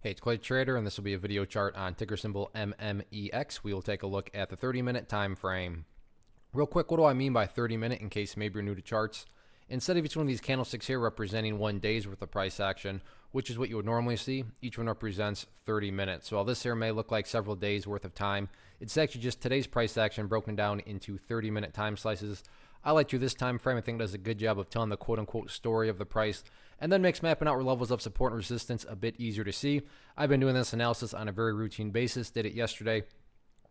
Hey, it's Clay Trader, and this will be a video chart on ticker symbol MMEX. We will take a look at the 30-minute time frame. Real quick, what do I mean by 30-minute in case maybe you're new to charts? Instead of each one of these candlesticks here representing 1 day's worth of price action, which is what you would normally see, each one represents 30 minutes. So while this here may look like several days worth of time, it's actually just today's price action broken down into 30-minute time slices. I like to this time frame. I think it does a good job of telling the quote-unquote story of the price, and then makes mapping out levels of support and resistance a bit easier to see. I've been doing this analysis on a very routine basis, did it yesterday.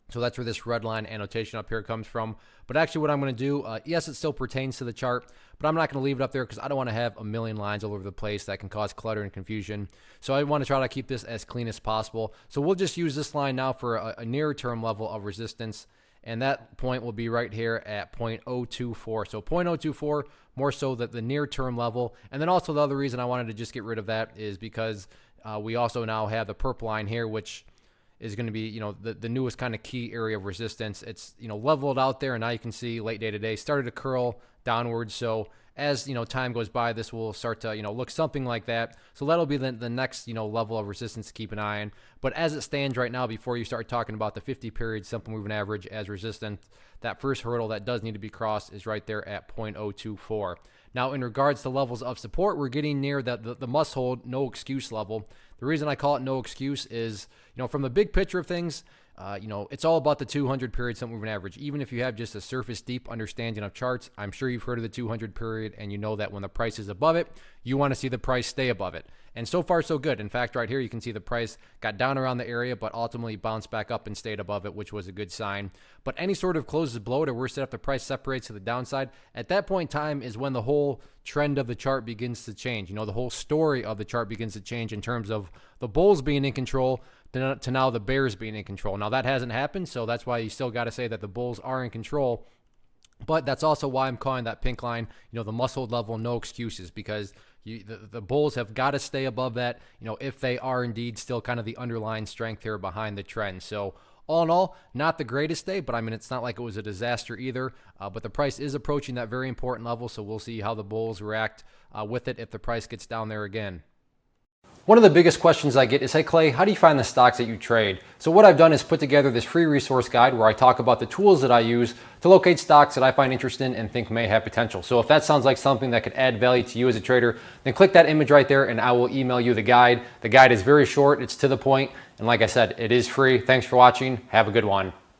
So that's where this red line annotation up here comes from. But actually what I'm going to do, yes, it still pertains to the chart, but I'm not going to leave it up there because I don't want to have a million lines all over the place that can cause clutter and confusion. So I want to try to keep this as clean as possible. So we'll just use this line now for a near term level of resistance. And that point will be right here at 0.024. So 0.024, more so that the near term level. And then also the other reason I wanted to just get rid of that is because we also now have the purple line here, which is going to be, the newest kind of key area of resistance. It's, leveled out there, and now you can see late day today started to curl downwards. So as, time goes by, this will start to, look something like that. So that'll be the next, level of resistance to keep an eye on. But as it stands right now, before you start talking about the 50 period simple moving average as resistance, that first hurdle that does need to be crossed is right there at 0.024. Now, in regards to levels of support, we're getting near the must hold, no excuse level. The reason I call it no excuse is, from the big picture of things, it's all about the 200 period simple moving average. Even if you have just a surface deep understanding of charts, I'm sure you've heard of the 200 period, and you know that when the price is above it, you want to see the price stay above it. And so far, so good. In fact, right here, you can see the price got down around the area, but ultimately bounced back up and stayed above it, which was a good sign. But any sort of closes below it, or worse, if the price separates to the downside, at that point in time is when the whole trend of the chart begins to change. The whole story of the chart begins to change in terms of the bulls being in control to now the bears being in control. Now, that hasn't happened, so that's why you still got to say that the bulls are in control. But that's also why I'm calling that pink line, the must-hold level, no excuses, because the bulls have got to stay above that, if they are indeed still kind of the underlying strength here behind the trend. So all in all, not the greatest day, but I mean, it's not like it was a disaster either. But the price is approaching that very important level, so we'll see how the bulls react with it if the price gets down there again. One of the biggest questions I get is, hey Clay, how do you find the stocks that you trade? So what I've done is put together this free resource guide where I talk about the tools that I use to locate stocks that I find interesting and think may have potential. So if that sounds like something that could add value to you as a trader, then click that image right there and I will email you the guide. The guide is very short, it's to the point, and like I said, it is free. Thanks for watching. Have a good one.